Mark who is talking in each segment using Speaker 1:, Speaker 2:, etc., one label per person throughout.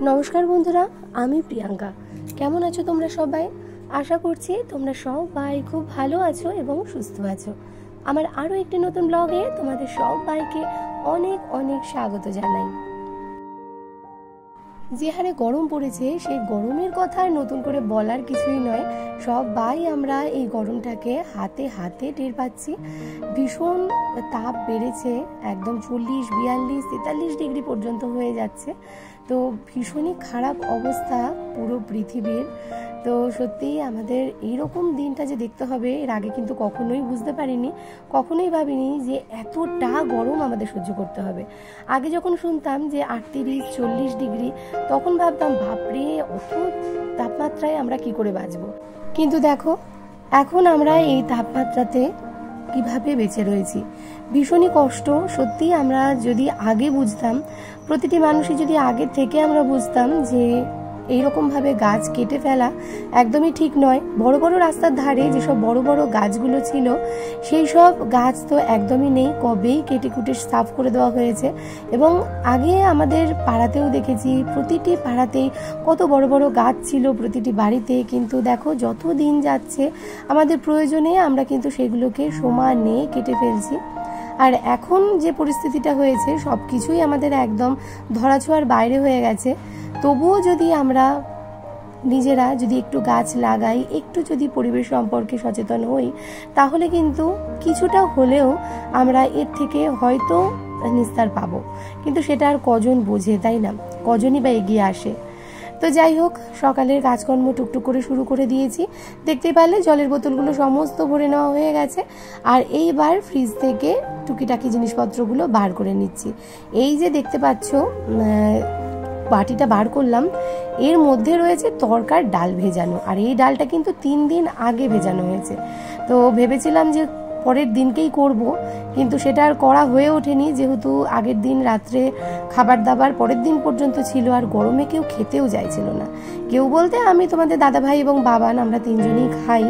Speaker 1: নমস্কার বন্ধুরা, আমি প্রিয়াঙ্কা। কেমন আছো তোমরা সবাই? আশা করছি তোমরা সবাই খুব ভালো আছো এবং সুস্থ আছো। আমার আরও একটি নতুন ব্লগে তোমাদের সবাইকে অনেক অনেক স্বাগত জানাই। যে হারে গরম পড়েছে সেই গরমের কথা নতুন করে বলার কিছুই নয়। সবাই আমরা এই গরমটাকে হাতে হাতে টের পাচ্ছি। ভীষণ তাপ বেড়েছে, একদম 40, 42, 43 ডিগ্রি পর্যন্ত হয়ে যাচ্ছে। তো ভীষণই খারাপ অবস্থা পুরো পৃথিবীর। তো সত্যিই আমাদের এইরকম দিনটা যে দেখতে হবে এর আগে কিন্তু কখনোই বুঝতে পারিনি, কখনোই ভাবিনি যে এতটা গরম আমাদের সহ্য করতে হবে। আগে যখন শুনতাম যে 38, 40 ডিগ্রি, তখন ভাবতাম বাপরে অত তাপমাত্রায় আমরা কি করে বাঁচবো। কিন্তু দেখো এখন আমরা এই তাপমাত্রাতে কিভাবে বেঁচে রয়েছি। ভীষণই কষ্ট। সত্যি আমরা যদি আগে বুঝতাম, প্রতিটি মানুষই যদি আগে থেকে আমরা বুঝতাম যে এইরকমভাবে গাছ কেটে ফেলা একদমই ঠিক নয়। বড় বড় রাস্তার ধারে যেসব বড় বড় গাছগুলো ছিল সেই সব গাছ তো একদমই নেই, কবেই কেটে কুটে সাফ করে দেওয়া হয়েছে। এবং আগে আমাদের পাড়াতেও দেখেছি, প্রতিটি পাড়াতেই কত বড় বড় গাছ ছিল প্রতিটি বাড়িতে। কিন্তু দেখো যত দিন যাচ্ছে আমাদের প্রয়োজনে আমরা কিন্তু সেগুলোকে সমানে কেটে ফেলছি। আর এখন যে পরিস্থিতিটা হয়েছে সব কিছুই আমাদের একদম ধরাছোঁয়ার বাইরে হয়ে গেছে। তবুও যদি আমরা নিজেরা যদি একটু গাছ লাগাই, একটু যদি পরিবেশ সম্পর্কে সচেতন হই, তাহলে কিন্তু কিছুটা হলেও আমরা এর থেকে হয়তো নিস্তার পাবো। কিন্তু সেটা আর কজন বোঝে, তাই না? কজনই বা এগিয়ে আসে। তো যাই হোক, সকালের কাজকর্ম টুকটুক করে শুরু করে দিয়েছি। দেখতে পারলে জলের বোতলগুলো সমস্ত ভরে নেওয়া হয়ে গেছে। আর এইবার ফ্রিজ থেকে টুকিটাকি জিনিসপত্রগুলো বার করে নিচ্ছি। এই যে দেখতে পাচ্ছ বাটিটা বার করলাম, এর মধ্যে রয়েছে তরকার ডাল ভেজানো। আর এই ডালটা কিন্তু 3 দিন আগে ভেজানো হয়েছে। তো ভেবেছিলাম যে পরের দিনকেই করব, কিন্তু সেটা আর করা হয়ে ওঠেনি, যেহেতু আগের দিন রাত্রে খাবার দাবার পরের দিন পর্যন্ত ছিল। আর গরমে কেউ খেতেও চাইছিল না। কেউ বলতে আমি তোমাদের দাদাভাই এবং বাবান, আমরা 3 জনই খাই।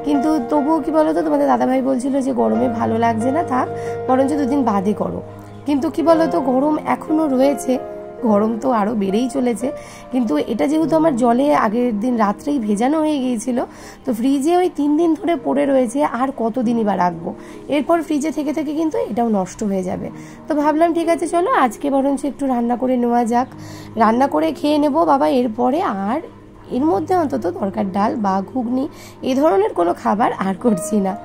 Speaker 1: কিন্তু তবুও কি বলতো, তোমাদের দাদাভাই বলছিল যে গরমে ভালো লাগছে না, থাক বরঞ্চ 2 দিন বাদে করো। কিন্তু কি বলতো, গরম এখনো রয়েছে, গরম তো আরও বেড়েই চলেছে। কিন্তু এটা যেহেতু আমার জলে আগের দিন রাত্রেই ভেজানো হয়ে গিয়েছিল, তো ফ্রিজে ওই 3 দিন ধরে পড়ে রয়েছে। আর কতদিনই বা রাখবো? এরপর ফ্রিজে থেকে থেকে কিন্তু এটাও নষ্ট হয়ে যাবে। তো ভাবলাম ঠিক আছে, চলো আজকে বরঞ্চ একটু রান্না করে নেওয়া যাক। রান্না করে খেয়ে নেবো বাবা, এরপরে আর এর মধ্যে অন্তত তরকার ডাল বা ঘুগনি এই ধরনের কোনো খাবার আর করছি না।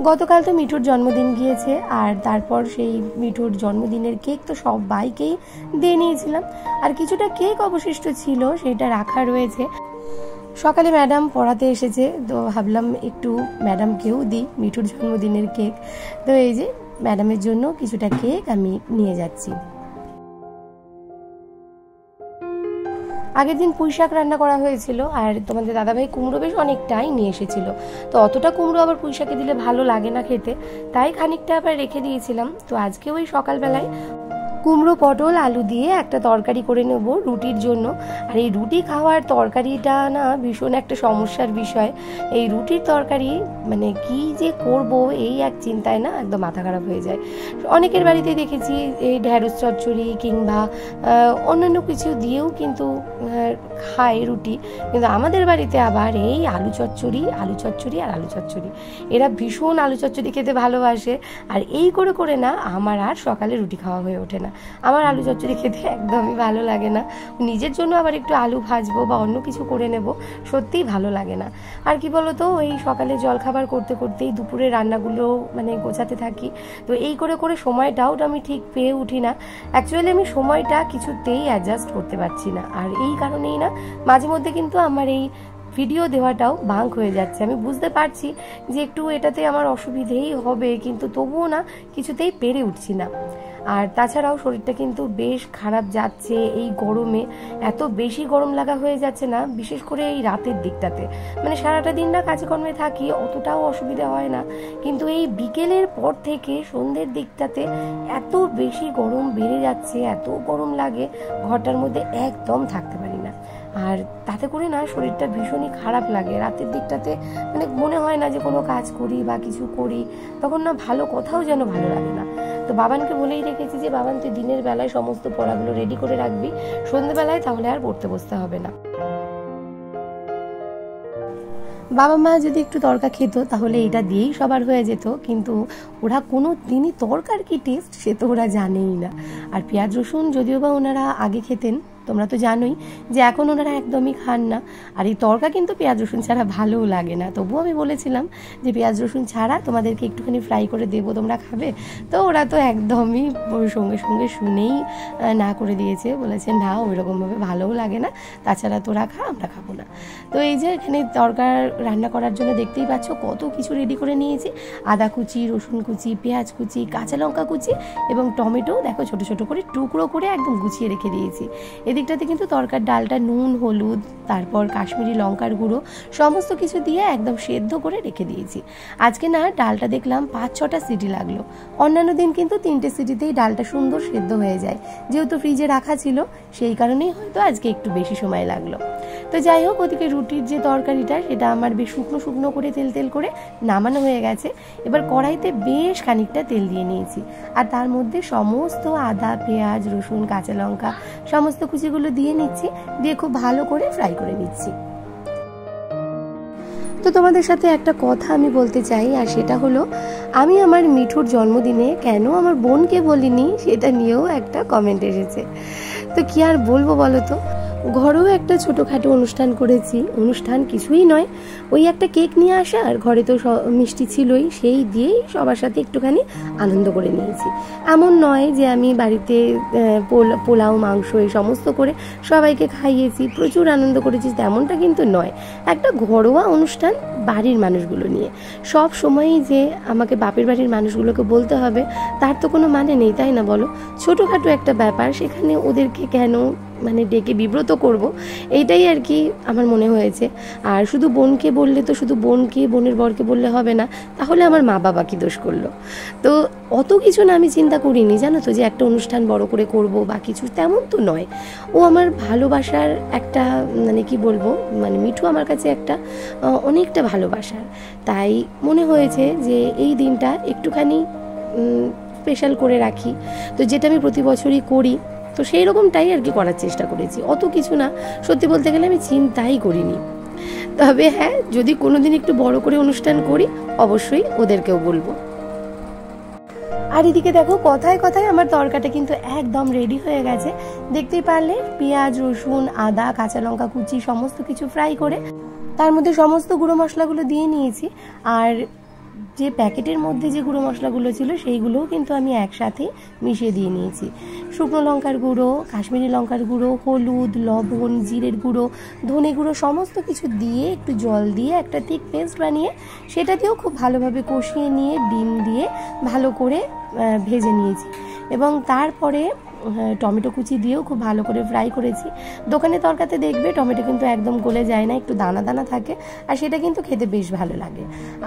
Speaker 1: গতকাল তো মিঠুর জন্মদিন গিয়েছে, আর তারপর সেই মিঠুর জন্মদিনের কেক তো সবাইকেই দিয়ে নিয়েছিলাম। আর কিছুটা কেক অবশিষ্ট ছিল, সেটা রাখা রয়েছে। সকালে ম্যাডাম পড়াতে এসেছে, তো ভাবলাম একটু ম্যাডামকেও দিই মিঠুর জন্মদিনের কেক। তো এই যে ম্যাডামের জন্য কিছুটা কেক আমি নিয়ে যাচ্ছি। আগের দিন পুঁই শাক রান্না করা হয়েছিল, আর তোমাদের দাদাভাই কুমড়ো বেশ অনেকটাই নিয়ে এসেছিল। তো অতটা কুমড়ো আবার পুঁই শাকে দিলে ভালো লাগে না খেতে, তাই খানিকটা আবার রেখে দিয়েছিলাম। তো আজকে ওই সকালবেলায় কুমড়ো পটল আলু দিয়ে একটা তরকারি করে নেব রুটির জন্য। আর এই রুটি খাওয়ার তরকারিটা না ভীষণ একটা সমস্যার বিষয়। এই রুটির তরকারি মানে কি যে করব এই এক চিন্তায় না একদম মাথা খারাপ হয়ে যায়। অনেকের বাড়িতে দেখেছি এই ঢ্যাঁড়স চচ্চড়ি কিংবা অন্যান্য কিছু দিয়েও কিন্তু খায় রুটি, কিন্তু আমাদের বাড়িতে আবার এই আলু চচ্চড়ি আর আলু চচ্চড়ি। এরা ভীষণ আলু চচ্চড়ি খেতে ভালোবাসে। আর এই করে করে না আমার আর সকালে রুটি খাওয়া হয়ে ওঠে না। আমার আলু চচ্চড়ি খেতে একদমই ভালো লাগে না। নিজের জন্য আবার একটু আলু ভাজবো বা অন্য কিছু করে নেব, সত্যিই ভালো লাগে না। আর কি বলতো, ওই সকালে জলখাবার করতে করতেই দুপুরে রান্নাগুলো মানে গোছাতে থাকি। তো এই করে করে সময়টাও আমি ঠিক পেয়ে উঠি না। অ্যাকচুয়ালি আমি সময়টা কিছুতেই অ্যাডজাস্ট করতে পারছি না। আর এই কারণেই না মাঝে মধ্যে কিন্তু আমার এই ভিডিও দেওয়াটাও বাঙ্ক হয়ে যাচ্ছে। আমি বুঝতে পারছি যে একটু এটাতে আমার অসুবিধেই হবে, কিন্তু তবুও না কিছুতেই পেরে উঠছি না। আর তাছাড়াও শরীরটা কিন্তু বেশ খারাপ যাচ্ছে এই গরমে। এত বেশি গরম লাগা হয়ে যাচ্ছে না, বিশেষ করে এই রাতের দিকটাতে। মানে সারাটা দিন না কাজকর্মে থাকি, অতটাও অসুবিধা হয় না, কিন্তু এই বিকেলের পর থেকে সন্ধ্যের দিকটাতে এত বেশি গরম বেড়ে যাচ্ছে, এত গরম লাগে ঘরটার মধ্যে একদম থাকতে পারি না। আর তাতে করে না শরীরটা ভীষণই খারাপ লাগে। রাতের দিকটাতে মানে মনে হয় না যে কোনো কাজ করি বা কিছু করি, তখন না ভালো কোথাও যেন ভালো লাগে না। তো বাবানকে বলেই রেখেছি যে বাবান তুই দিনের বেলায় সমস্ত পড়াগুলো রেডি করে রাখবি, সন্ধ্যেবেলায় তাহলে আর পড়তে বসতে হবে না। বাবা মা যদি একটু তরকা খেত তাহলে এটা দিয়েই সবার হয়ে যেত, কিন্তু ওরা কোনো দিনই তরকার কি টেস্ট সে তো ওরা জানেই না। আর পেঁয়াজ রসুন যদিও বা ওনারা আগে খেতেন, তোমরা তো জানোই যে এখন ওনারা একদমই খান না। আর এই তরকা কিন্তু পেঁয়াজ রসুন ছাড়া ভালোও লাগে না। তবুও আমি বলেছিলাম যে পেঁয়াজ রসুন ছাড়া তোমাদেরকে একটুখানি ফ্রাই করে দেবো, তোমরা খাবে? তো ওরা তো একদমই সঙ্গে সঙ্গে শুনেই না করে দিয়েছে, বলেছে না ওইরকমভাবে ভালোও লাগে না, তাছাড়া তোরা খা, আমরা খাবো না। তো এই যে এখানে তরকার রান্না করার জন্য দেখতেই পাচ্ছ কত কিছু রেডি করে নিয়েছি। আদা কুচি, রসুন কুচি, পেঁয়াজ কুচি, কাঁচা লঙ্কা কুচি এবং টমেটো দেখো ছোট ছোট করে টুকরো করে একদম গুছিয়ে রেখে দিয়েছি। এদিকটাতে কিন্তু তরকার ডালটা নুন, হলুদ, তারপর কাশ্মীরি লঙ্কার গুঁড়ো সমস্ত কিছু দিয়ে একদম সেদ্ধ করে রেখে দিয়েছি। আজকে না ডালটা দেখলাম 5-6টা সিটি লাগলো। অন্যান্য দিন কিন্তু 3টে সিটিতেই ডালটা সুন্দর সেদ্ধ হয়ে যায়, যেহেতু ফ্রিজে রাখা ছিল সেই কারণেই হয়তো আজকে একটু বেশি সময় লাগলো। তো যাই হোক, ওদিকে রুটির যে তরকারিটা সেটা আমার বেশ শুকনো শুকনো করে তেল করে নামানো হয়ে গেছে। এবার কড়াইতে বেশ খানিকটা তেল দিয়ে নিয়েছি, আর তার মধ্যে সমস্ত আদা, পেঁয়াজ, রসুন, কাঁচা লঙ্কা সমস্ত কুচিগুলো দিয়ে নিচ্ছি, দিয়ে খুব ভালো করে ফ্রাই করে নিচ্ছি। তো তোমাদের সাথে একটা কথা আমি বলতে চাই, আর সেটা হলো আমি আমার মিঠুর জন্মদিনে কেন আমার বোনকে বলিনি সেটা নিয়েও একটা কমেন্ট এসেছে। তো কি আর বলবো বলো তো, ঘরেও একটা ছোটোখাটো অনুষ্ঠান করেছি। অনুষ্ঠান কিছুই নয়, ওই একটা কেক নিয়ে আসা, আর ঘরে তো মিষ্টি ছিলই, সেই দিয়েই সবার সাথে একটুখানি আনন্দ করে নিয়েছি। এমন নয় যে আমি বাড়িতে পোলাও, মাংস এই সমস্ত করে সবাইকে খাইয়েছি, প্রচুর আনন্দ করেছি, তেমনটা কিন্তু নয়। একটা ঘরোয়া অনুষ্ঠান বাড়ির মানুষগুলো নিয়ে। সব সময়ই যে আমাকে বাপের বাড়ির মানুষগুলোকে বলতে হবে তার তো কোনো মানে নেই, তাই না বলো? ছোটোখাটো একটা ব্যাপার, সেখানে ওদেরকে কেন মানে ডেকে বিব্রত করব, এইটাই আর কি আমার মনে হয়েছে। আর শুধু বোনকে বললে তো শুধু বোনকে, বোনের বরকে বললে হবে না, তাহলে আমার মা বাবা কি দোষ করলো? তো অত কিছু না আমি চিন্তা করিনি, জানো তো, যে একটা অনুষ্ঠান বড় করে করব বা কিছু, তেমন তো নয়। ও আমার ভালোবাসার একটা মানে কি বলবো, মানে মিঠু আমার কাছে একটা অনেকটা ভালোবাসার, তাই মনে হয়েছে যে এই দিনটা একটুখানি স্পেশাল করে রাখি। তো যেটা আমি প্রতি বছরই করি, তো সেই রকমটাই আর কি করার চেষ্টা করেছি। অত কিছু না, সত্যি বলতে গেলে আমি চিন্তাই করিনি। তবে হ্যাঁ, যদি কোনোদিন একটু বড় করে অনুষ্ঠান করি অবশ্যই ওদেরকেও বলবো। আর এদিকে দেখো কথায় কথায় আমার তরকাটা কিন্তু একদম রেডি হয়ে গেছে। দেখতেই পারলে পেঁয়াজ, রসুন, আদা, কাঁচা লঙ্কা কুচি সমস্ত কিছু ফ্রাই করে তার মধ্যে সমস্ত গুঁড়ো মশলাগুলো দিয়ে নিয়েছি। আর যে প্যাকেটের মধ্যে যে গুঁড়ো মশলাগুলো ছিল সেইগুলোও কিন্তু আমি একসাথে মিশিয়ে দিয়ে নিয়েছি। শুকনো লঙ্কার গুঁড়ো, কাশ্মীরি লঙ্কার গুঁড়ো, হলুদ, লবণ, জিরের গুঁড়ো, ধনে গুঁড়ো সমস্ত কিছু দিয়ে একটু জল দিয়ে একটা থিক পেস্ট বানিয়ে সেটা দিয়েও খুব ভালোভাবে কষিয়ে নিয়ে ডিম দিয়ে ভালো করে ভেজে নিয়েছি। এবং তারপরে টমেটো কুচি দিয়েও খুব ভালো করে ফ্রাই করেছি। দোকানে তরকাতে দেখবে টমেটো কিন্তু একদম গলে যায় না, একটু দানা দানা থাকে, আর সেটা কিন্তু খেতে বেশ ভালো লাগে।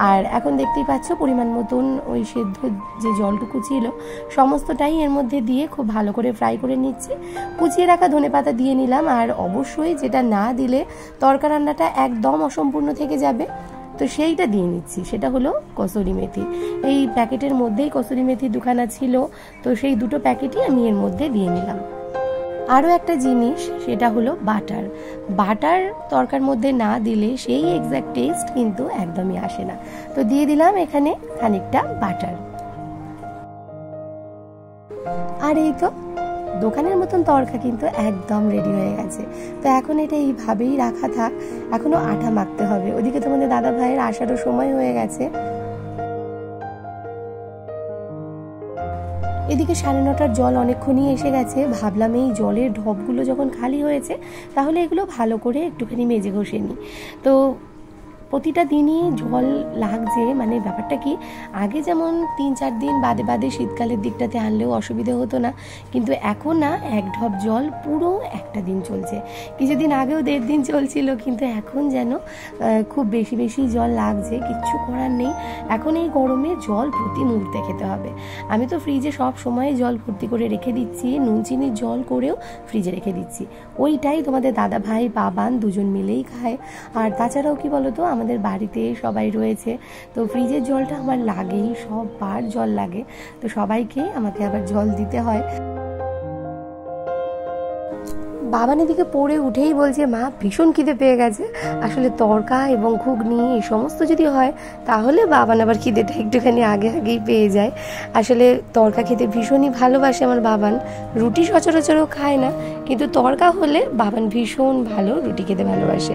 Speaker 1: আর এখন দেখতেই পাচ্ছ পরিমাণ মতন ওই সেদ্ধ যে জলটুকু ছিল সমস্তটাই এর মধ্যে দিয়ে খুব ভালো করে ফ্রাই করে নিচ্ছি। কুচিয়ে রাখা ধনেপাতা দিয়ে নিলাম, আর অবশ্যই যেটা না দিলে তরকা রান্নাটা একদম অসম্পূর্ণ থেকে যাবে, তো সেইটা দিয়ে নিচ্ছি, সেটা হলো কসুরি মেথি। এই প্যাকেটের মধ্যেই কসুরি মেথি দুখানা ছিল, তো সেই দুটো প্যাকেটই আমি এর মধ্যে দিয়ে নিলাম। আরও একটা জিনিস, সেটা হলো বাটার। বাটার তরকার মধ্যে না দিলে সেই এক্স্যাক্ট টেস্ট কিন্তু একদমই আসে না। তো দিয়ে দিলাম এখানে খানিকটা বাটার। আর এই তো দোকানের মতন তরকা কিন্তু একদম রেডি হয়ে গেছে। তো এখন এটা এইভাবেই রাখা থাক, এখনো আটা মাখতে হবে। ওদিকে তোমাদের দাদা ভাইয়ের আসারও সময় হয়ে গেছে। এদিকে 9:30 জল অনেকক্ষণই এসে গেছে। ভাবলাম এই জলের ঢপগুলো যখন খালি হয়েছে তাহলে এগুলো ভালো করে একটুখানি মেজে ঘষে নিই। তো প্রতিটা দিনই জল লাগছে। মানে ব্যাপারটা কি, আগে যেমন 3-4 দিন বাদে বাদে শীতকালের দিকটাতে আনলেও অসুবিধে হতো না, কিন্তু এখন না এক ঢপ জল পুরো একটা দিন চলছে। কিছুদিন আগেও 1.5 দিন চলছিল, কিন্তু এখন যেন খুব বেশি বেশি জল লাগছে। কিচ্ছু করার নেই, এখন এই গরমে জল প্রতি মুহূর্তে খেতে হবে। আমি তো ফ্রিজে সব সময় জল ভর্তি করে রেখে দিচ্ছি, নুন চিনির জল করেও ফ্রিজে রেখে দিচ্ছি। ওইটাই তোমাদের দাদা ভাই বাবান দুজন মিলেই খায়। আর তাছাড়াও কি বলতো, আমাদের বাড়িতে সবাই রয়েছে, তো ফ্রিজের জলটা আমার লাগেই, সববার জল লাগে, তো সবাইকে আমাকে আবার জল দিতে হয়। বাবান এদিকে পড়ে উঠেই বলছে, মা ভীষণ খিদে পেয়ে গেছে। আসলে তড়কা এবং ঘুগনি এই সমস্ত যদি হয় তাহলে বাবান আবার খিদেটা একটুখানি আগেই পেয়ে যায়। আসলে তড়কা খেতে ভীষণই ভালোবাসে আমার বাবান। রুটি সচরাচরও খায় না, কিন্তু তড়কা হলে বাবান ভীষণ ভালো রুটি খেতে ভালোবাসে।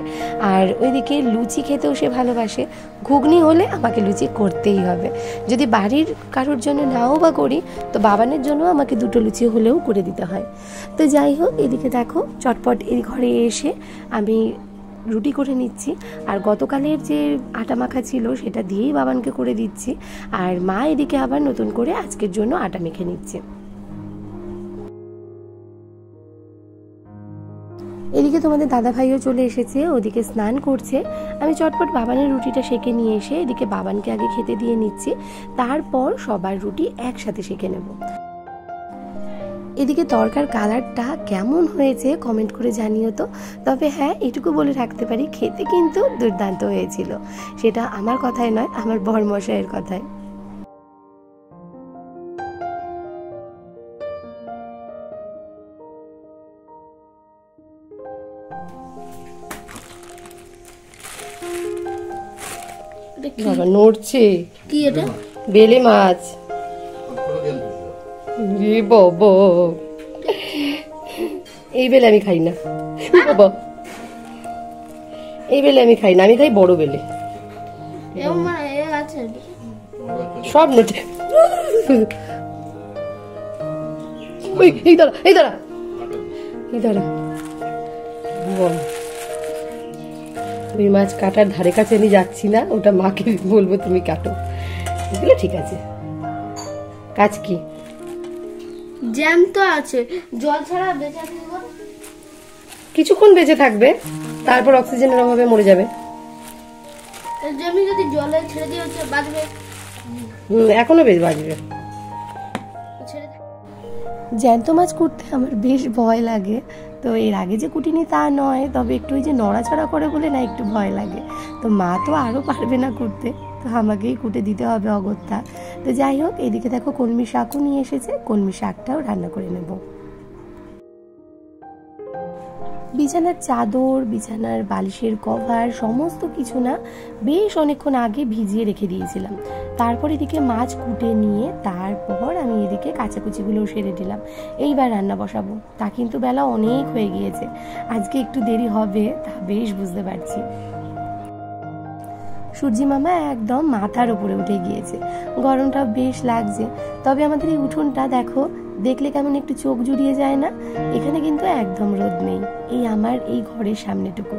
Speaker 1: আর ওইদিকে লুচি খেতেও সে ভালোবাসে। ঘুগনি হলে আমাকে লুচি করতেই হবে, যদি বাড়ির কারোর জন্য নাও বা করি তো বাবানের জন্য আমাকে 2টো লুচি হলেও করে দিতে হয়। তো যাই হোক, এদিকে দেখো চটপট এই ঘরে এসে আমি রুটি করে নিচ্ছি। আর গতকালের যে আটা মাখা ছিল সেটা দিয়েই বাবানকে করে দিচ্ছি। আর মা এদিকে আবার নতুন করে আজকের জন্য আটা মেখে নিচ্ছে। এদিকে তোমাদের দাদা ভাইও চলে এসেছে, ওদিকে স্নান করছে। আমি চটপট বাবানের রুটিটা সেঁকে নিয়ে এসে এদিকে বাবানকে আগে খেতে দিয়ে নিচ্ছি, তারপর সবার রুটি একসাথে সেঁকে নেব। এদিকে তরকার কালারটা কেমন হয়েছে কমেন্ট করে জানিও তো। তবে হ্যাঁ, এটুকু বলে রাখতে পারি, খেতে কিন্তু দুর্দান্ত হয়েছিল। সেটা আমার কথায় নয়, আমার বরমশাইয়ের কথায়। বাবা নড়ছে কি? এটা বেলে মাছ। রে বাবা, এই বেলে আমি খাই না বাবা, এই বেলে আমি খাই না, আমি খাই বড় বেলে। সব নটে। এই দাঁড়া, এই দাঁড়া, এই দাঁড়া। ওই মাছ কাটার ধারে কাছে আমি যাচ্ছি না, ওটা মাকে বলবো তুমি কাটো, বুঝলে? ঠিক আছে। কাজ কি?
Speaker 2: জ্যাম তো আছে, জল ছাড়া বেঁচে থাকবো
Speaker 1: কিছুক্ষণ বেঁচে থাকবে, তারপর অক্সিজেনের অভাবে মরে যাবে।
Speaker 2: জ্যামি যদি জলে ছেড়ে দিয়ে হচ্ছে বাজবে।
Speaker 1: এখনো বেশ বাজবে। জ্যান্ত মাছ কুটতে আমার বেশ ভয় লাগে। তো এর আগে যে কুটিনি তা নয়, তবে একটু ওই যে নড়াচড়া করে বলে না একটু ভয় লাগে। তো মা তো আরও পারবে না কুটতে, তো আমাকেই কুটে দিতে হবে অগত্যা। তো যাই হোক, এদিকে দেখো কলমি শাকও নিয়ে এসেছে, কলমি শাকটাও রান্না করে নেব। বিছানার চাদর, বিছানার বালিশের কভার সমস্ত কিছু না বেশ অনেকক্ষণ আগে ভিজিয়ে রেখে দিয়েছিলাম। তারপর এদিকে মাছ কুটে নিয়ে তারপর আমি এদিকে কাচাকুচিগুলো সেরে দিলাম। এইবার রান্না বসাবো। তা কিন্তু বেলা অনেক হয়ে গিয়েছে, আজকে একটু দেরি হবে তা বেশ বুঝতে পারছি। সূর্যি মামা একদম মাথার উপরে উঠে গিয়েছে, গরমটা বেশ লাগছে। তবে আমাদের এই উঠোনটা দেখো, দেখলে কেমন একটু চোখ জুড়িয়ে যায় না? এখানে কিন্তু একদম রোদ নেই, এই আমার এই ঘরের সামনেটুকু,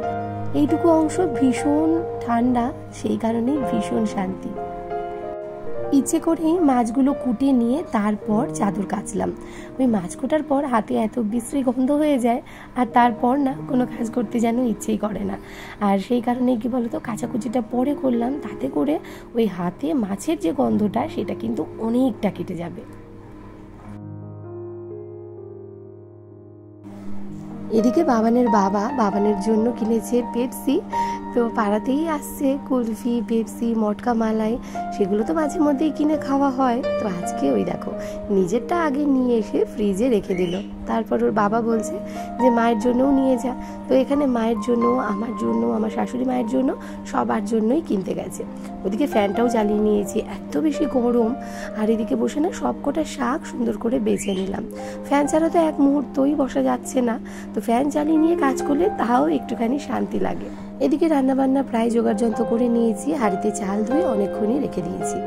Speaker 1: এইটুকু অংশ ভীষণ ঠান্ডা, সেই কারণেই ভীষণ শান্তি। ইচ্ছে করেই মাছগুলো কুটে নিয়ে তারপর চাদর কাচলাম। ওই মাছ কোটার পর হাতে এত বিশ্রী গন্ধ হয়ে যায়, আর তারপর না কোনো কাজ করতে যেন ইচ্ছেই করে না। আর সেই কারণে কি বলতো, কাচাকুচিটা পরে করলাম, তাতে করে ওই হাতে মাছের যে গন্ধটা সেটা কিন্তু অনেকটা কেটে যাবে। এদিকে বাবানের বাবা বাবানের জন্য কিনেছে পেপসি। তো পাড়াতেই আসছে কুলফি, পেপসি, মটকা, মালাই, সেগুলো তো মাঝে মধ্যেই কিনে খাওয়া হয়। তো আজকে ওই দেখো নিজেরটা আগে নিয়ে এসে ফ্রিজে রেখে দিল। তারপর ওর বাবা বলছে যে মায়ের জন্যও নিয়ে যা। তো এখানে মায়ের জন্য, আমার জন্য, আমার শাশুড়ি মায়ের জন্য, সবার জন্যই কিনতে গেছে। ওদিকে ফ্যানটাও জ্বালিয়ে নিয়েছি, এত বেশি গরম। আর এদিকে বসে না সবকটা শাক সুন্দর করে বেছে নিলাম। ফ্যান ছাড়া তো এক মুহূর্তই বসা যাচ্ছে না, তো ফ্যান চালিয়ে নিয়ে কাজ করলে তাও একটুখানি শান্তি লাগে। এদিকে রান্নাবান্না প্রায় জোগাড় যন্ত্র করে নিয়েছি, হাঁড়িতে চাল ধুয়ে অনেকক্ষণই রেখে দিয়েছি।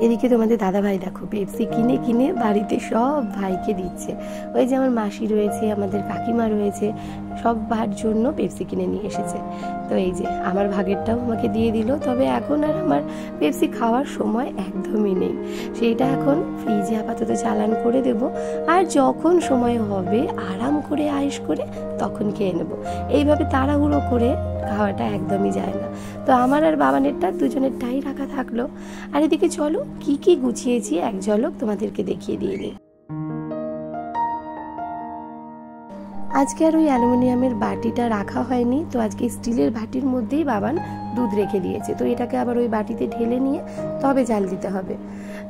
Speaker 1: এদিকে তোমাদের দাদা ভাই দেখো পেপসি কিনে কিনে বাড়িতে সব ভাইকে দিচ্ছে। ওই যে আমার মাসি রয়েছে, আমাদের কাকিমা রয়েছে, সবার জন্য পেপসি কিনে নিয়ে এসেছে। তো এই যে আমার ভাগেরটাও আমাকে দিয়ে দিল। তবে এখন আর আমার পেপসি খাওয়ার সময় একদমই নেই, সেইটা এখন ফ্রিজে আপাতত চালান করে দেব, আর যখন সময় হবে আরাম করে আয়েশ করে তখন খেয়ে নেব। এইভাবে তাড়াহুড়ো করে খাওয়াটা একদমই যায় না। তো আমার আর বাবানেরটা দুজনেরটাই রাখা থাকলো। আর এদিকে চলো কি কি গুছিয়েছি এক ঝলক তোমাদেরকে দেখিয়ে দিয়ে নিই। আজকে আর ওই অ্যালুমিনিয়ামের বাটিটা রাখা হয়নি, তো আজকে স্টিলের বাটির মধ্যেই বাবান দুধ রেখে দিয়েছে। তো এটাকে আবার ওই বাটিতে ঢেলে নিয়ে তবে জাল দিতে হবে।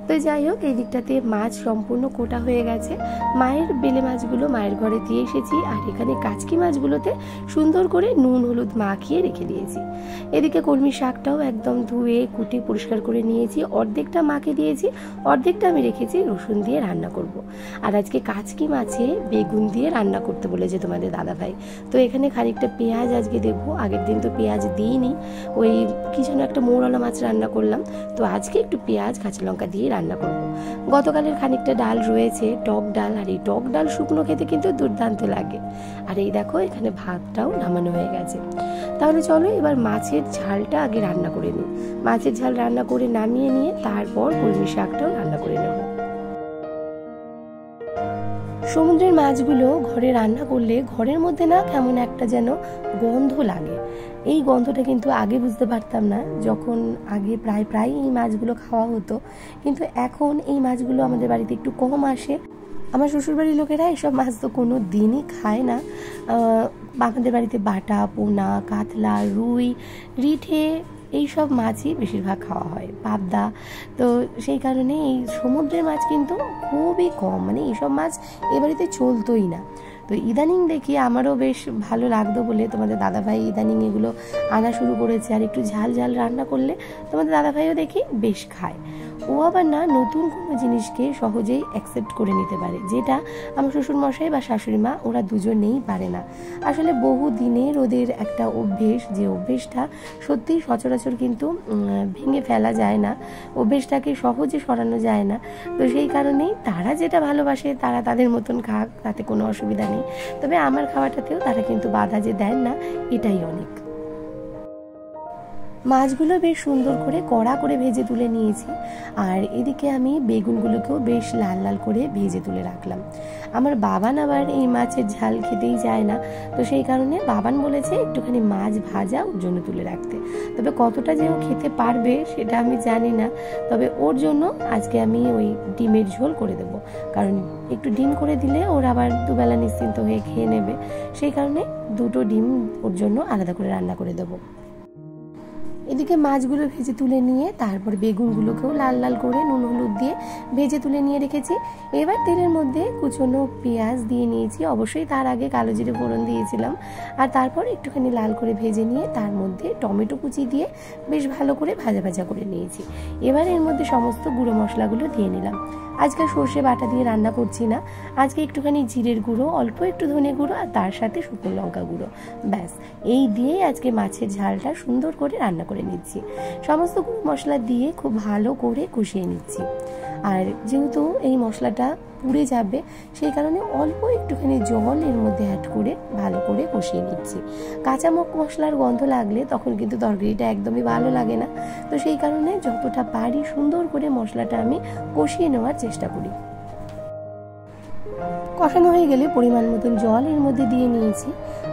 Speaker 1: তো যাই হোক, এই দিকটাতে মাছ সম্পূর্ণ কোটা হয়ে গেছে। মায়ের বেলে মাছগুলো মায়ের ঘরে দিয়ে এসেছি, আর এখানে কাচকি মাছগুলোতে সুন্দর করে নুন হলুদ মাখিয়ে রেখে দিয়েছি। এদিকে কলমি শাকটাও একদম ধুয়ে কুটে পরিষ্কার করে নিয়েছি, অর্ধেকটা মাকে দিয়েছি, অর্ধেকটা আমি রেখেছি রসুন দিয়ে রান্না করব। আর আজকে কাচকি মাছে বেগুন দিয়ে রান্না করতে বলেছে তোমাদের দাদা ভাই। তো এখানে খানিকটা পেঁয়াজ আজকে দেবো, আগের দিন তো পেঁয়াজ দিইনি, ওই কি যেন একটা মৌরলা মাছ রান্না করলাম, তো আজকে একটু পেঁয়াজ কাঁচা লঙ্কা দিয়ে রান্না করব। গতকালের খানিকটা ডাল রয়েছে, টক ডাল, আর এই টক ডাল শুকনো খেতে কিন্তু দুর্দান্ত লাগে। আর এই দেখো এখানে ভাতটাও নামানো হয়ে গেছে। তাহলে চলো এবার মাছের ঝালটা আগে রান্না করে নিই। মাছের ঝাল রান্না করে নামিয়ে নিয়ে তারপর কলমি শাকটাও রান্না করে নেব। সমুদ্রের মাছগুলো ঘরে রান্না করলে ঘরের মধ্যে না কেমন একটা যেন গন্ধ লাগে। এই গন্ধটা কিন্তু আগে বুঝতে পারতাম না, যখন আগে প্রায় এই মাছগুলো খাওয়া হতো, কিন্তু এখন এই মাছগুলো আমাদের বাড়িতে একটু কম আসে। আমার শ্বশুরবাড়ির লোকেরা এসব মাছ তো কোনো দিনই খায় না। আমাদের বাড়িতে বাটা, পোনা, কাতলা, রুই, রিঠে এইসব মাছই বেশিরভাগ খাওয়া হয়, পাবদা। তো সেই কারণে এই সমুদ্রের মাছ কিন্তু খুবই কম, মানে এইসব মাছ এ বাড়িতে চলতোই না। তো ইদানিং দেখি আমারও বেশ ভালো লাগতো বলে তোমাদের দাদাভাই ইদানিং এগুলো আনা শুরু করেছে। আর একটু ঝাল ঝাল রান্না করলে তোমাদের দাদাভাইও দেখি বেশ খায়। ও আবার না নতুন কোনো জিনিসকে সহজেই অ্যাকসেপ্ট করে নিতে পারে, যেটা আমার শ্বশুরমশাই বা শাশুড়ি মা ওরা দুজনেই পারে না। আসলে বহু দিনের ওদের একটা অভ্যেস, যে অভ্যেসটা সত্যিই সচরাচর কিন্তু ভেঙে ফেলা যায় না, অভ্যেসটাকে সহজে সরানো যায় না। তো সেই কারণেই তারা যেটা ভালোবাসে তারা তাদের মতন খাক, তাতে কোনো অসুবিধা নেই। তবে আমার খাওয়াটাতেও তারা কিন্তু বাধা যে দেন না, এটাই অনেক। মাছগুলো বেশ সুন্দর করে কড়া করে ভেজে তুলে নিয়েছি, আর এদিকে আমি বেগুনগুলোকেও বেশ লাল লাল করে ভেজে তুলে রাখলাম। আমার বাবান আবার এই মাছের ঝাল খেতেই যায় না, তো সেই কারণে বাবান বলেছে একটুখানি মাছ ভাজা ওর জন্য তুলে রাখতে। তবে কতটা যে ও খেতে পারবে সেটা আমি জানি না, তবে ওর জন্য আজকে আমি ওই ডিমের ঝোল করে দেবো, কারণ একটু ডিম করে দিলে ওর আবার দুবেলা নিশ্চিন্ত হয়ে খেয়ে নেবে। সেই কারণে দুটো ডিম ওর জন্য আলাদা করে রান্না করে দেবো। এদিকে মাছগুলো ভেজে তুলে নিয়ে তারপর বেগুনগুলোকেও লাল লাল করে নুন হলুদ দিয়ে ভেজে তুলে নিয়ে রেখেছি। এবার তেলের মধ্যে কুচনো পেঁয়াজ দিয়ে নিয়েছি, অবশ্যই তার আগে কালো জিরে ফোড়ন দিয়েছিলাম, আর তারপর একটুখানি লাল করে ভেজে নিয়ে তার মধ্যে টমেটো কুচি দিয়ে বেশ ভালো করে ভাজা ভাজা করে নিয়েছি। এবার এর মধ্যে সমস্ত গুঁড়ো মশলাগুলো দিয়ে নিলাম। আজকে সর্ষে বাটা দিয়ে রান্না করছি না, আজকে একটুখানি জিরের গুঁড়ো, অল্প একটু ধনে গুঁড়ো, আর তার সাথে শুকনো লঙ্কা গুঁড়ো, ব্যাস এই দিয়েই আজকে মাছের ঝালটা সুন্দর করে রান্না করে নিচ্ছি। সমস্ত গুঁড়ো মশলা দিয়ে খুব ভালো করে কষিয়ে নিচ্ছি। আর যেহেতু এই মশলাটা পুড়ে যাবে সেই কারণে অল্প একটুখানি জল এর মধ্যে অ্যাড করে ভালো করে কষিয়ে নিচ্ছি। কাঁচা মশলার গন্ধ লাগলে তখন কিন্তু তরকারিটা একদমই ভালো লাগে না। তো সেই কারণে যতটা পারি সুন্দর করে মশলাটা আমি কষিয়ে নেওয়ার চেষ্টা করি। কষানো হয়ে গেলে পরিমাণ মতন জল এর মধ্যে দিয়ে নিয়েছি,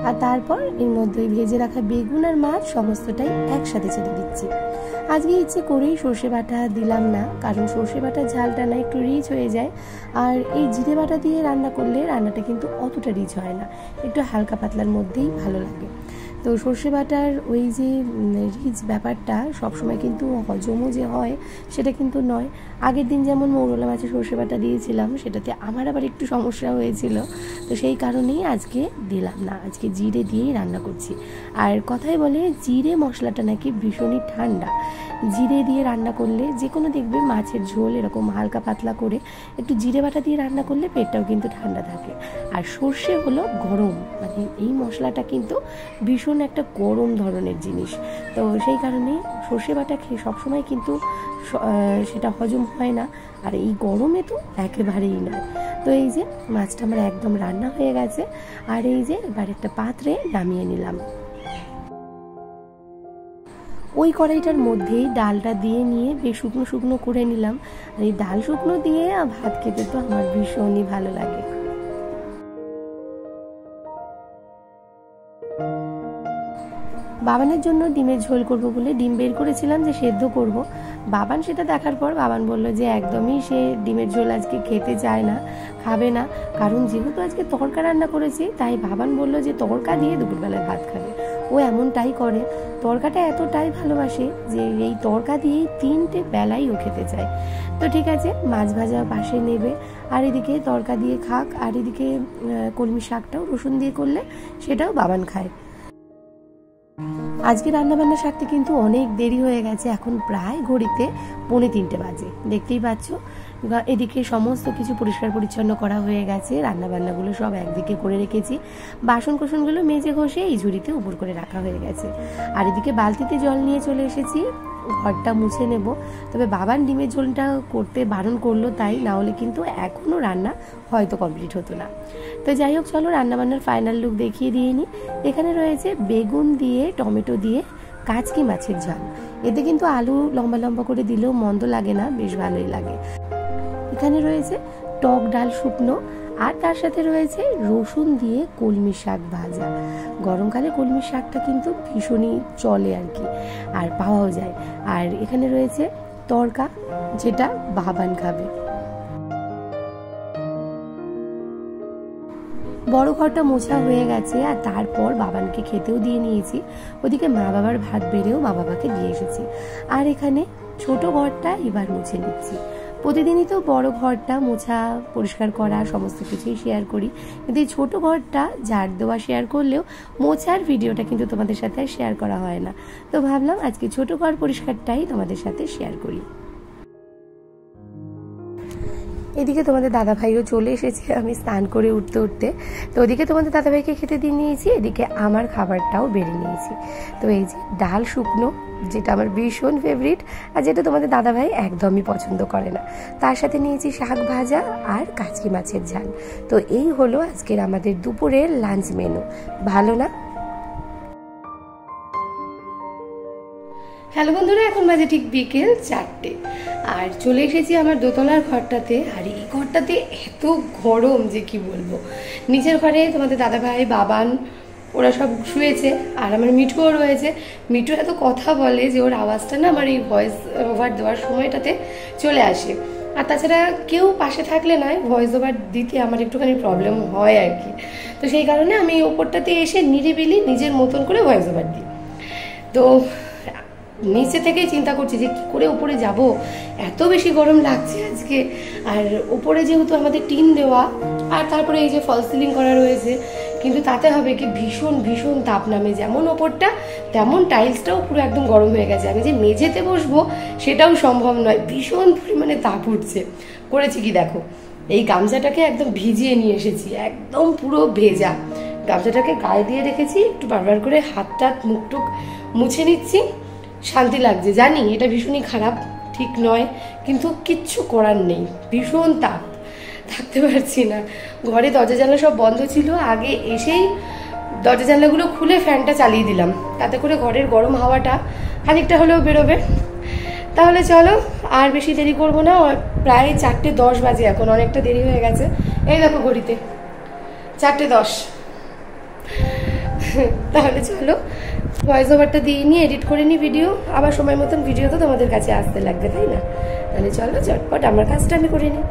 Speaker 1: আর তারপর এর মধ্যে ভেজে রাখা বেগুন আর মাছ সমস্তটাই একসাথে ছেড়ে দিচ্ছি। আজকে ইচ্ছে করেই সর্ষে বাটা দিলাম না, কারণ সর্ষে বাটার ঝালটা না একটু রিচ হয়ে যায়, আর এই জিরে বাটা দিয়ে রান্না করলে রান্নাটা কিন্তু অতটা রিচ হয় না, একটু হালকা পাতলার মধ্যেই ভালো লাগে। তো সর্ষে বাটার ওই যে রিচ ব্যাপারটা সবসময় কিন্তু হজমও যে হয় সেটা কিন্তু নয়। আগের দিন যেমন মৌরলা মাছে সর্ষে বাটা দিয়েছিলাম, সেটাতে আমার আবার একটু সমস্যা হয়েছিল, তো সেই কারণেই আজকে দিলাম না, আজকে জিরে দিয়েই রান্না করছি। আর কথাই বলে জিরে মশলাটা নাকি ভীষণই ঠান্ডা, জিরে দিয়ে রান্না করলে যে কোনো দেখবে মাছের ঝোল এরকম হালকা পাতলা করে একটু জিরে বাটা দিয়ে রান্না করলে পেটটাও কিন্তু ঠান্ডা থাকে। আর সর্ষে হলো গরম, মানে এই মশলাটা কিন্তু ভীষণ ভীষণ একটা গরম ধরনের জিনিস, তো সেই কারণে সর্ষে বাটা খেয়ে সবসময় কিন্তু সেটা হজম হয় না, আর এই গরমে তো একেবারেই নয়। তো এই যে মাছটা আমার একদম রান্না হয়ে গেছে, আর এই যে এবার একটা পাত্রে নামিয়ে নিলাম। ওই কড়াইটার মধ্যেই ডালটা দিয়ে নিয়ে বেশ শুকনো শুকনো করে নিলাম, আর এই ডাল শুকনো দিয়ে ভাত খেতে তো আমার ভীষণই ভালো লাগে। বাবানের জন্য ডিমের ঝোল করব বলে ডিম বের করেছিলাম যে সেদ্ধ করব। বাবান সেটা দেখার পর বাবান বলল যে একদমই সে ডিমের ঝোল আজকে খেতে চায় না, খাবে না, কারণ যেহেতু আজকে তড়কা রান্না করেছি তাই বাবান বলল যে তড়কা দিয়ে দুপুরবেলায় ভাত খাবে। ও এমনটাই করে, তড়কাটা এতটাই ভালোবাসে যে এই তড়কা দিয়েই 3টে বেলাই ও খেতে চায়। তো ঠিক আছে, মাছ ভাজা পাশে নেবে, আর এদিকে তড়কা দিয়ে খাক, আর এদিকে কলমি শাকটাও রসুন দিয়ে করলে সেটাও বাবান খায়। আজকে রান্নাবান্না সারতে কিন্তু অনেক দেরি হয়ে গেছে, এখন প্রায় ঘড়িতে 2:45 বাজে, দেখতেই পাচ্ছ। এদিকে সমস্ত কিছু পরিষ্কার পরিচ্ছন্ন করা হয়ে গেছে, রান্নাবান্নাগুলো সব একদিকে করে রেখেছি, বাসন কোসনগুলো মেজে ঘষে এই ঝুড়িতে উপর করে রাখা হয়ে গেছে। আর এদিকে বালতিতে জল নিয়ে চলে এসেছি, ঘরটা মুছে নেব। তবে বাবান ডিমের ঝোলটা করতে বারণ করলো, তাই না হলে কিন্তু এখনও রান্না হয়তো কমপ্লিট হতো না। তো যাই হোক, চলো রান্নাবান্নার ফাইনাল লুক দেখিয়ে দিয়ে নিই। এখানে রয়েছে বেগুন দিয়ে টমেটো দিয়ে কাচকি মাছের ঝাল, এতে কিন্তু আলু লম্বা লম্বা করে দিলেও মন্দ লাগে না, বেশ ভালোই লাগে। এখানে রয়েছে টক ডাল শুকনো, আর তার সাথে রয়েছে রসুন দিয়ে কলমি শাক ভাজা। গরমকালে কলমি শাকটা কিন্তু ভীষণই চলে আর কি, আর পাওয়াও যায়। আর এখানে রয়েছে তড়কা, যেটা বাবান খাবে। বড় ঘরটা মোছা হয়ে গেছে, আর তারপর বাবানকে খেতেও দিয়ে নিয়েছি। ওদিকে মা বাবার ভাত বেড়েও মা বাবাকে দিয়ে এসেছি, আর এখানে ছোট ঘরটা এবার মুছে নিচ্ছি। প্রতিদিনই তো বড় ঘরটা মোছা পরিষ্কার করা সমস্ত কিছুই শেয়ার করি, কিন্তু এই ছোটো ঘরটা ঝাড় দেওয়া শেয়ার করলেও মোছার ভিডিওটা কিন্তু তোমাদের সাথে শেয়ার করা হয় না। তো ভাবলাম আজকে ছোটো ঘর পরিষ্কারটাই তোমাদের সাথে শেয়ার করি। এদিকে তোমাদের দাদাভাইও চলে এসেছে, আমি স্নান করে উঠতে উঠতে। তো ওদিকে তোমাদের দাদাভাইকে খেতে দিয়ে নিয়েছি, এদিকে আমার খাবারটাও বেড়ে নিয়েছি। তো এই যে ডাল শুকনো, যেটা আমার ভীষণ ফেভারিট, আর যেটা তোমাদের দাদাভাই একদমই পছন্দ করে না। তার সাথে নিয়েছি শাক ভাজা আর কাচকি মাছের ঝাল। তো এই হলো আজকের আমাদের দুপুরের লাঞ্চ মেনু। ভালো না? হ্যালো বন্ধুরা, এখন বাজে ঠিক বিকেল 4টে, আর চলে এসেছি আমার দোতলার ঘরটাতে। আর এই ঘরটাতে এত গরম যে কি বলবো। নিচের ঘরে তোমাদের দাদাভাই বাবান ওরা সব শুয়েছে, আর আমার মিঠুও রয়েছে। মিঠু এত কথা বলে যে ওর আওয়াজটা না আমার এই ভয়েস ওভার দেওয়ার সময়টাতে চলে আসে। আর তাছাড়া কেউ পাশে থাকলে নয়, ভয়েস ওভার দিতে আমার একটুখানি প্রবলেম হয় আর কি। তো সেই কারণে আমি ওপরটাতে এসে নিরিবিলি নিজের মতন করে ভয়েস ওভার দিই। তো নিচে থেকেই চিন্তা করছি যে কী করে উপরে যাব, এত বেশি গরম লাগছে আজকে। আর উপরে যেহেতু আমাদের টিন দেওয়া, আর তারপরে এই যে ফল সিলিং করা রয়েছে, কিন্তু তাতে হবে কি ভীষণ ভীষণ তাপ নামে। যেমন ওপরটা তেমন টাইলসটাও পুরো একদম গরম হয়ে গেছে। আমি যে মেঝেতে বসবো সেটাও সম্ভব নয়, ভীষণ পরিমাণে তাপ উঠছে। করেছি কি দেখো, এই গামছাটাকে একদম ভিজিয়ে নিয়ে এসেছি, একদম পুরো ভেজা গামছাটাকে গায়ে দিয়ে রেখেছি, একটু বারবার করে হাতটা মুখটুক মুছে নিচ্ছি। শান্তি লাগছে, জানি এটা ভীষণই খারাপ, ঠিক নয়, কিন্তু কিচ্ছু করার নেই, ভীষণ তাপ, থাকতে পারছি না। ঘরে দরজা জানলা সব বন্ধ ছিল, আগে এসেই দরজা জানলাগুলো খুলে ফ্যানটা চালিয়ে দিলাম, তাতে করে ঘরের গরম হাওয়াটা খানিকটা হলেও বেরোবে। তাহলে চলো আর বেশি দেরি করবো না, প্রায় 4:10 বাজে এখন, অনেকটা দেরি হয়ে গেছে। এই দেখো ঘড়িতে 4:10। তাহলে চলো ভয়েস ওভারটা দিয়ে নিয়ে এডিট করে নিই ভিডিও, আবার সময় মতন ভিডিও তো তোমাদের কাছে আসতে লাগবে, তাই না? তাহলে চলো ঝটপট আমার কাজটা আমি করে নিই।